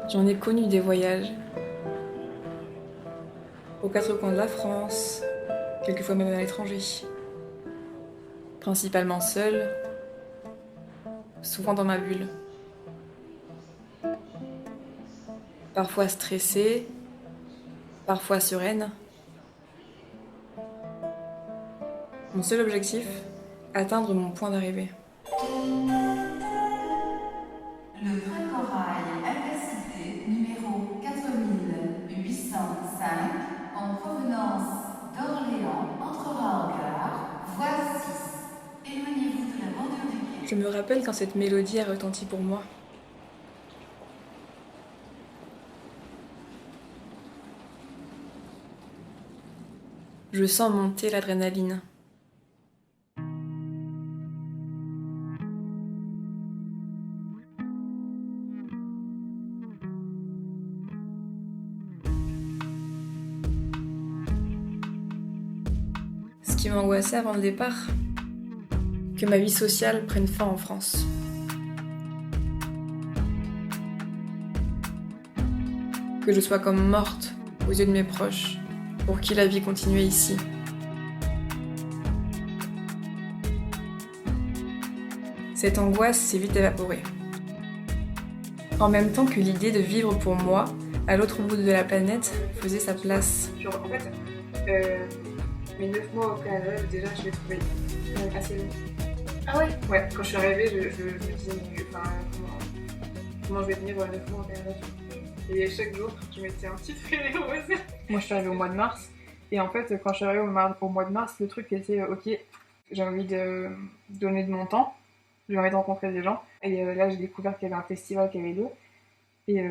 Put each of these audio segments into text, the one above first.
J'en ai connu des voyages. Aux quatre coins de la France, quelquefois même à l'étranger. Principalement seule, souvent dans ma bulle. Parfois stressée, parfois sereine. Mon seul objectif, atteindre mon point d'arrivée. Le train corail Intercité numéro 4805 en provenance d'Orléans entrera en gare, voie 6. Éloignez-vous de la bordure du quai. Je me rappelle quand cette mélodie a retenti pour moi. Je sens monter l'adrénaline. Ce qui m'angoissait avant le départ, que ma vie sociale prenne fin en France. Que je sois comme morte aux yeux de mes proches, pour qui la vie continuait ici. Cette angoisse s'est vite évaporée. En même temps que l'idée de vivre pour moi, à l'autre bout de la planète, faisait sa place. Genre, en fait, mes 9 mois au Canada, déjà, je l'ai trouvé assez long. Ah ouais? Ouais, quand je suis arrivée, je me disais, enfin, comment je vais tenir 9 mois au Canada, tu vois. Et chaque jour, je mettais un petit frais, on va dire. Moi, je suis arrivée au mois de mars. Et en fait, quand je suis arrivée au mois de mars, le truc était, ok, j'ai envie de donner de mon temps. J'ai envie de rencontrer des gens. Et là, j'ai découvert qu'il y avait un festival qui avait lieu. Et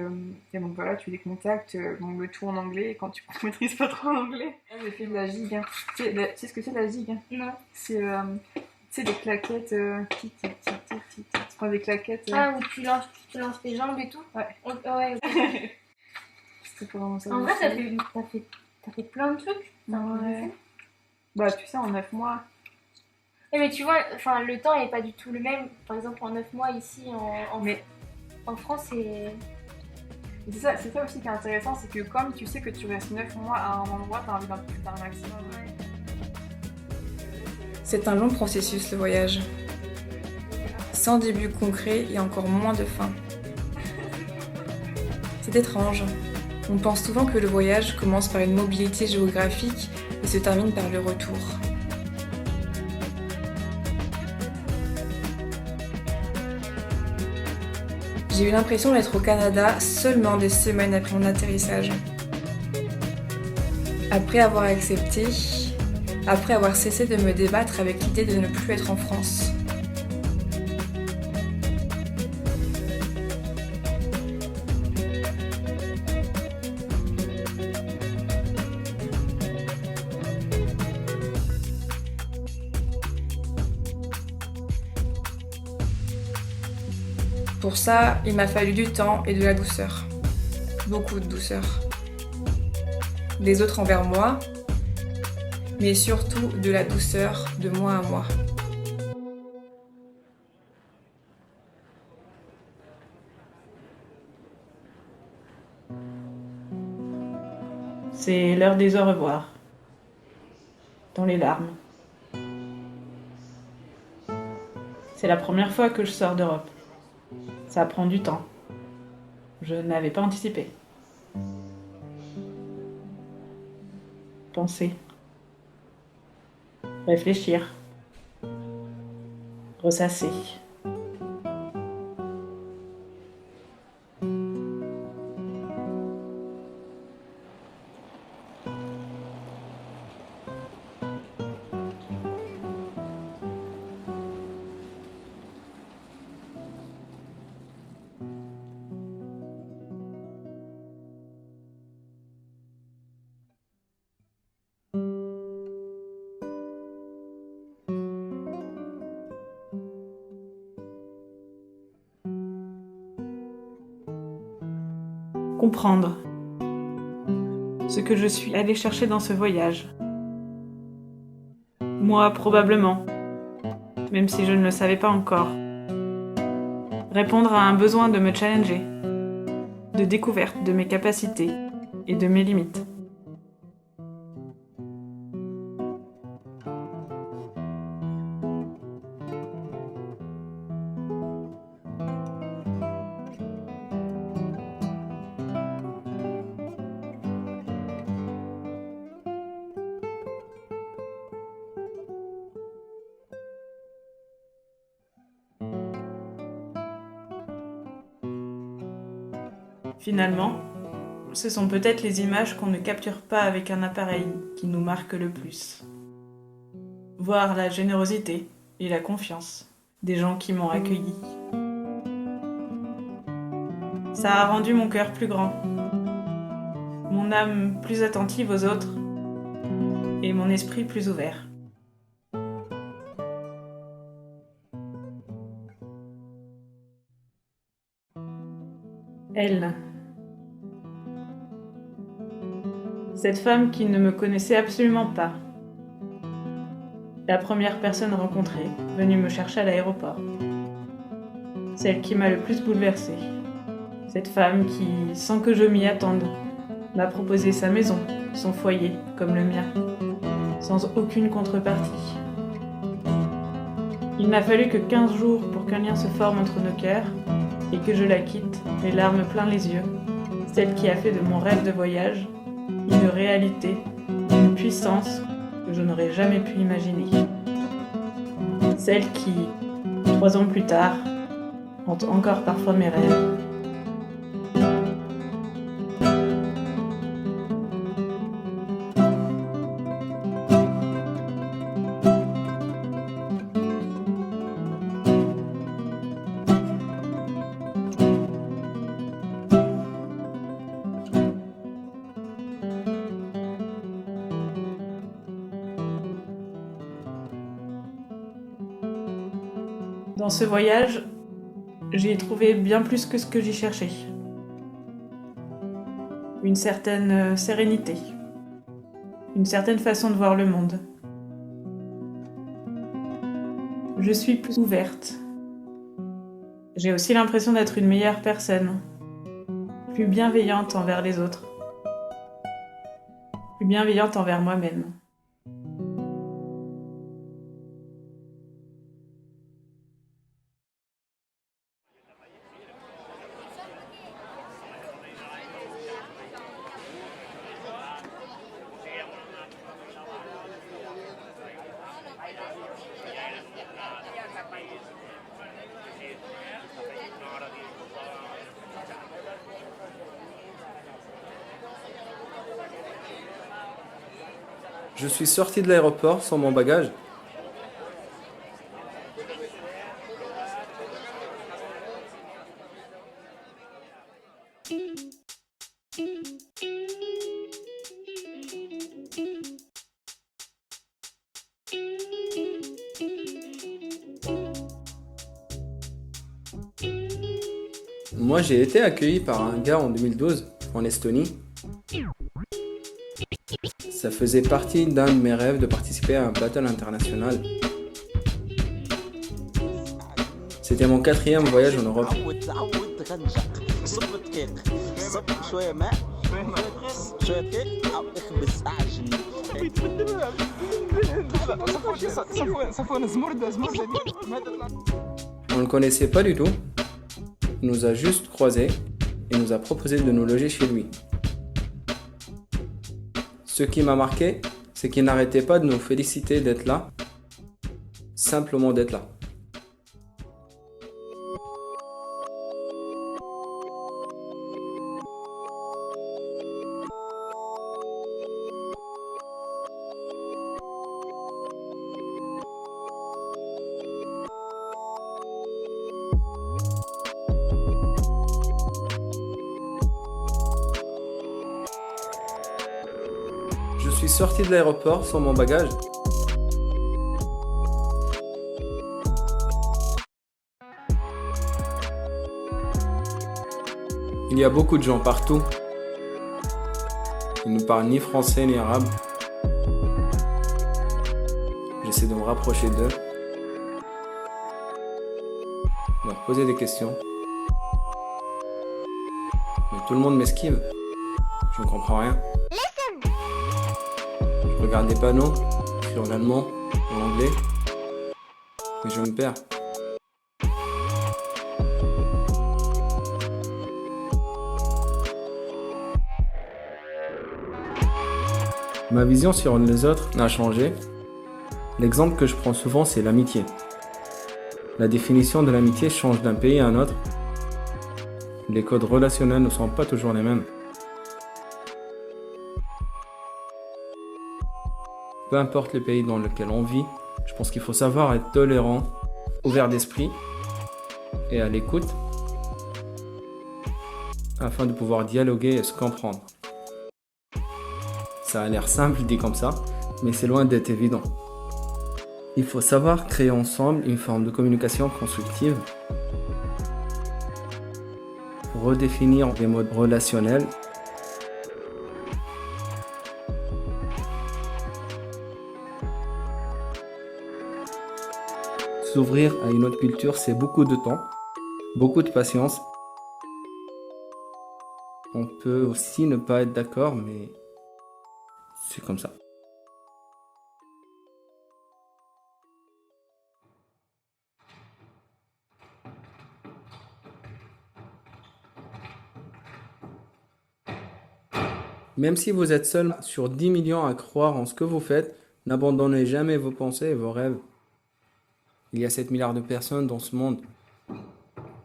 donc voilà, tu les contactes, donc le tout en anglais, et quand tu ne maîtrises pas trop l'anglais. J'ai fait de la gigue. Hein. Tu sais ce que c'est la gigue, hein? Non. C'est des claquettes, enfin des claquettes. Ah, où tu lances tes jambes et tout? Ouais. Ouais. C'était pas vraiment ça. En vrai, t'as fait plein de trucs. Ouais. Bah, tu sais, en 9 mois. Mais tu vois, enfin, le temps est pas du tout le même. Par exemple, en 9 mois ici, en France, C'est ça aussi qui est intéressant, c'est que comme tu sais que tu restes 9 mois à un endroit, t'as envie d'en profiter un maximum. C'est un long processus, le voyage. Sans début concret et encore moins de fin. C'est étrange. On pense souvent que le voyage commence par une mobilité géographique et se termine par le retour. J'ai eu l'impression d'être au Canada seulement des semaines après mon atterrissage. Après avoir accepté, après avoir cessé de me débattre avec l'idée de ne plus être en France. Pour ça, il m'a fallu du temps et de la douceur. Beaucoup de douceur. Des autres envers moi, mais surtout de la douceur de moi à moi. C'est l'heure des au revoir. Dans les larmes. C'est la première fois que je sors d'Europe. Ça prend du temps. Je n'avais pas anticipé. Penser. Réfléchir. Ressasser. Comprendre ce que je suis allée chercher dans ce voyage. Moi, probablement, même si je ne le savais pas encore. Répondre à un besoin de me challenger, de découverte de mes capacités et de mes limites. Finalement, ce sont peut-être les images qu'on ne capture pas avec un appareil qui nous marquent le plus. Voir la générosité et la confiance des gens qui m'ont accueilli. Ça a rendu mon cœur plus grand, mon âme plus attentive aux autres et mon esprit plus ouvert. Elle. Cette femme qui ne me connaissait absolument pas. La première personne rencontrée, venue me chercher à l'aéroport. Celle qui m'a le plus bouleversée. Cette femme qui, sans que je m'y attende, m'a proposé sa maison, son foyer, comme le mien, sans aucune contrepartie. Il n'a fallu que 15 jours pour qu'un lien se forme entre nos cœurs et que je la quitte, les larmes plein les yeux, celle qui a fait de mon rêve de voyage une réalité, une puissance que je n'aurais jamais pu imaginer. Celle qui, 3 ans plus tard, hante encore parfois mes rêves. Dans ce voyage, j'ai trouvé bien plus que ce que j'y cherchais. Une certaine sérénité, une certaine façon de voir le monde. Je suis plus ouverte. J'ai aussi l'impression d'être une meilleure personne, plus bienveillante envers les autres, plus bienveillante envers moi-même. Je suis sorti de l'aéroport sans mon bagage. Moi, j'ai été accueilli par un gars en 2012 en Estonie. Ça faisait partie d'un de mes rêves de participer à un battle international. C'était mon 4e voyage en Europe. On ne le connaissait pas du tout. Il nous a juste croisés et nous a proposé de nous loger chez lui. Ce qui m'a marqué, c'est qu'il n'arrêtait pas de nous féliciter d'être là, simplement d'être là. Je suis sorti de l'aéroport sans mon bagage. Il y a beaucoup de gens partout. Ils ne parlent ni français ni arabe. J'essaie de me rapprocher d'eux, leur poser des questions. Mais tout le monde m'esquive. Je ne comprends rien. Je regarde des panneaux écrits en allemand, en anglais, et je me perds. Ma vision sur les autres n'a changé. L'exemple que je prends souvent, c'est l'amitié. La définition de l'amitié change d'un pays à un autre. Les codes relationnels ne sont pas toujours les mêmes. Peu importe le pays dans lequel on vit, je pense qu'il faut savoir être tolérant, ouvert d'esprit et à l'écoute afin de pouvoir dialoguer et se comprendre. Ça a l'air simple dit comme ça, mais c'est loin d'être évident. Il faut savoir créer ensemble une forme de communication constructive, redéfinir des modes relationnels, s'ouvrir à une autre culture, c'est beaucoup de temps, beaucoup de patience. On peut aussi ne pas être d'accord, mais c'est comme ça. Même si vous êtes seul sur 10 millions à croire en ce que vous faites, n'abandonnez jamais vos pensées et vos rêves. Il y a 7 milliards de personnes dans ce monde.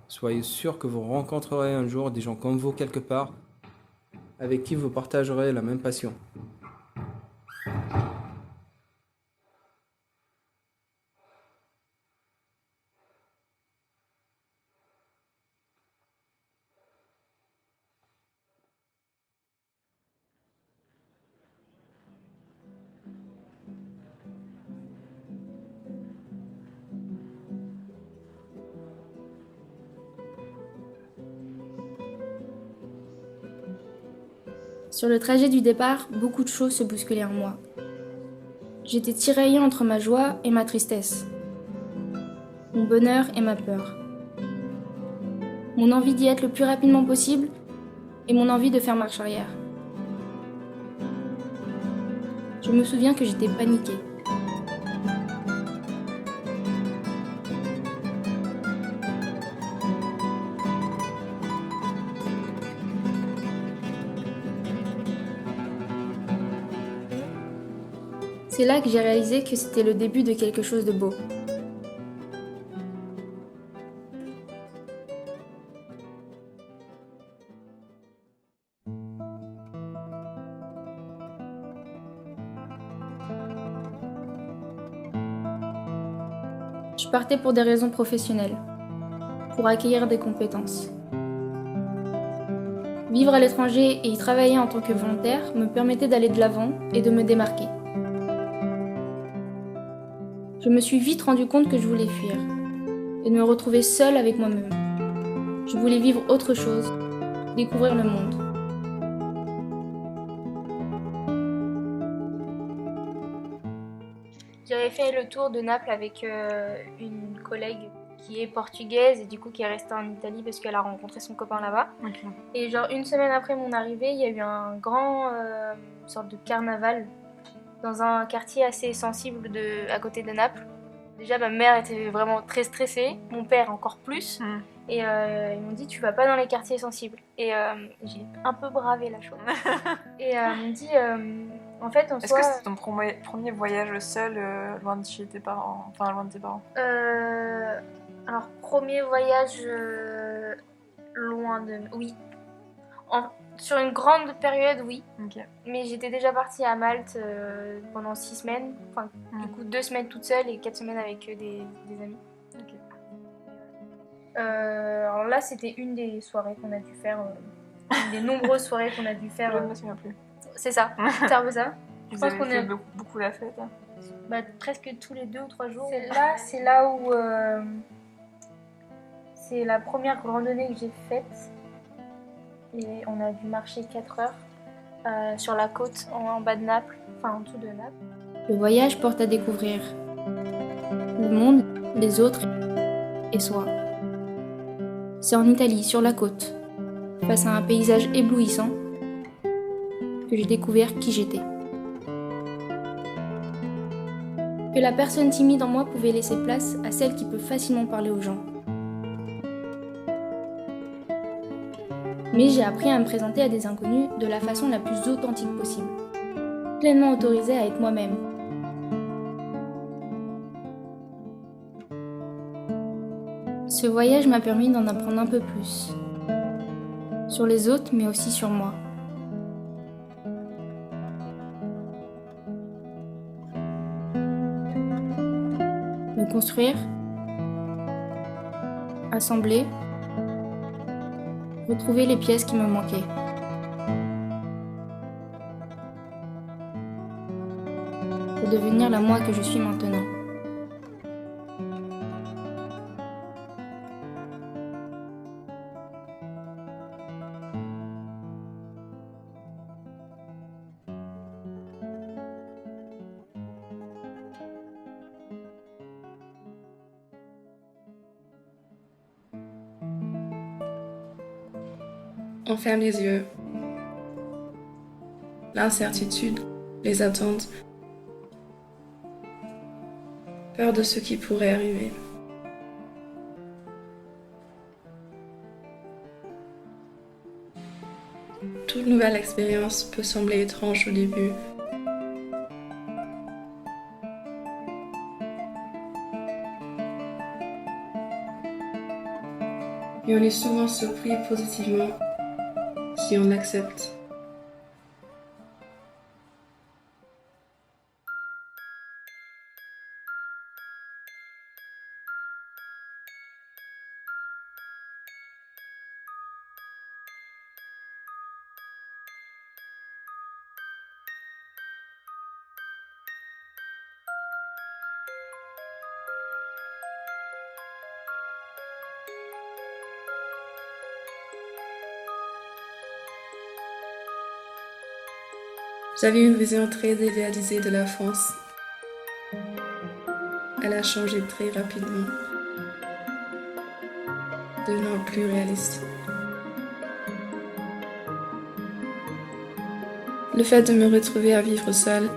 Soyez sûr que vous rencontrerez un jour des gens comme vous quelque part, avec qui vous partagerez la même passion. Sur le trajet du départ, beaucoup de choses se bousculaient en moi. J'étais tiraillée entre ma joie et ma tristesse, mon bonheur et ma peur, mon envie d'y être le plus rapidement possible et mon envie de faire marche arrière. Je me souviens que j'étais paniquée. C'est là que j'ai réalisé que c'était le début de quelque chose de beau. Je partais pour des raisons professionnelles, pour acquérir des compétences. Vivre à l'étranger et y travailler en tant que volontaire me permettait d'aller de l'avant et de me démarquer. Je me suis vite rendu compte que je voulais fuir et de me retrouver seule avec moi-même. Je voulais vivre autre chose, découvrir le monde. J'avais fait le tour de Naples avec une collègue qui est portugaise et du coup qui est restée en Italie parce qu'elle a rencontré son copain là-bas. Ok. Et genre une semaine après mon arrivée, il y a eu un grand sorte de carnaval dans un quartier assez sensible à côté de Naples. Déjà ma mère était vraiment très stressée, mon père encore plus. Et ils m'ont dit tu vas pas dans les quartiers sensibles. Et j'ai un peu bravé la chose. Et ils m'ont dit en fait en Est-ce soi... que c'était ton premier voyage seul, loin de chez tes parents, enfin loin de tes parents? Alors premier voyage loin de... Oui. Sur une grande période, oui. Ok. Mais j'étais déjà partie à Malte pendant 6 semaines. Enfin, du coup, 2 semaines toute seule et 4 semaines avec des amis. Ok. Alors là, c'était une des soirées qu'on a dû faire. Une des nombreuses soirées qu'on a dû faire. Je ne me souviens plus. C'est ça, c'est un peu ça. Je Vous pense avez qu'on fait est beaucoup la fête. Hein. presque tous les 2 ou 3 jours. C'est là où... c'est la première randonnée que j'ai faite. Et on a dû marcher 4 heures sur la côte en bas de Naples, enfin en dessous de Naples. Le voyage porte à découvrir le monde, les autres et soi. C'est en Italie, sur la côte, face à un paysage éblouissant, que j'ai découvert qui j'étais. Que la personne timide en moi pouvait laisser place à celle qui peut facilement parler aux gens. Mais j'ai appris à me présenter à des inconnus de la façon la plus authentique possible, pleinement autorisée à être moi-même. Ce voyage m'a permis d'en apprendre un peu plus, sur les autres mais aussi sur moi. Me construire, assembler, retrouver les pièces qui me manquaient. Pour devenir la moi que je suis maintenant. On ferme les yeux. L'incertitude, les attentes, peur de ce qui pourrait arriver. Toute nouvelle expérience peut sembler étrange au début. Et on est souvent surpris positivement si on l'accepte. J'avais une vision très idéalisée de la France. Elle a changé très rapidement, devenant plus réaliste. Le fait de me retrouver à vivre seule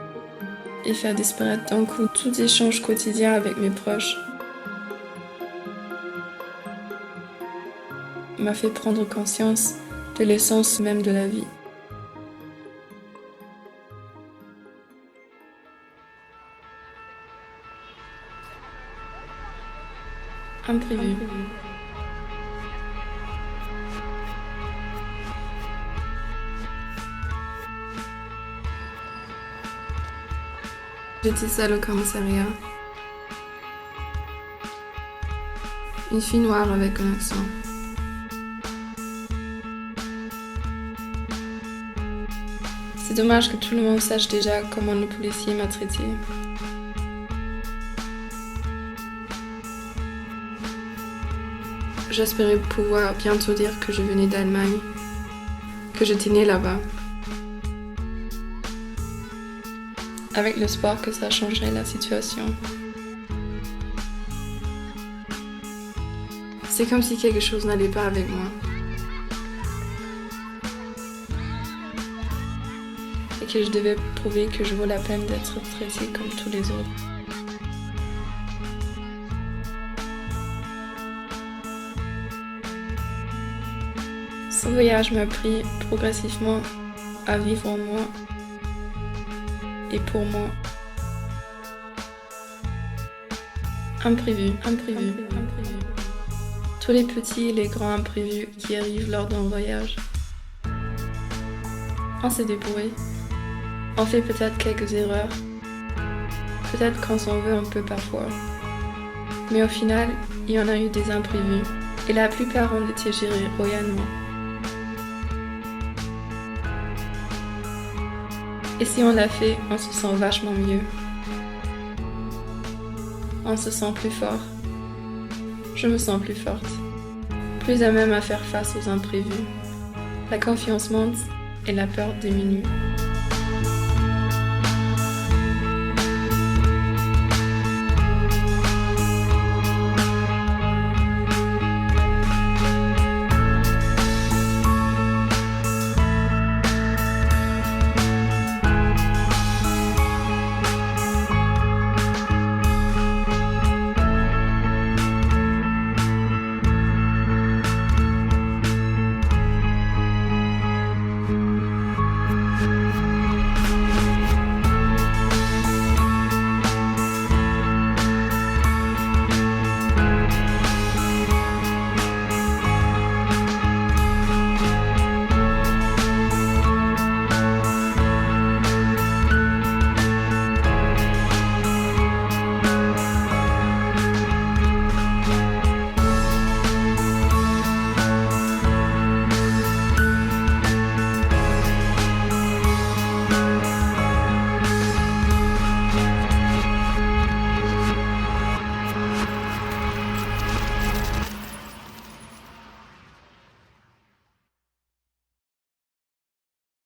et faire disparaître d'un coup tout échange quotidien avec mes proches m'a fait prendre conscience de l'essence même de la vie. Imprévu. J'étais seule au commissariat. Une fille noire avec un accent. C'est dommage que tout le monde sache déjà comment le policier m'a traitée. J'espérais pouvoir bientôt dire que je venais d'Allemagne, que j'étais née là-bas. Avec l'espoir que ça changerait la situation. C'est comme si quelque chose n'allait pas avec moi. Et que je devais prouver que je vaux la peine d'être traitée comme tous les autres. Ce voyage m'a appris progressivement à vivre en moi et pour moi. Imprévu. Tous les petits et les grands imprévus qui arrivent lors d'un voyage. On s'est débrouillé. On fait peut-être quelques erreurs. Peut-être qu'on s'en veut un peu parfois. Mais au final, il y en a eu des imprévus. Et la plupart ont été gérés royalement. Et si on l'a fait, on se sent vachement mieux. On se sent plus fort. Je me sens plus forte. Plus à même à faire face aux imprévus. La confiance monte et la peur diminue.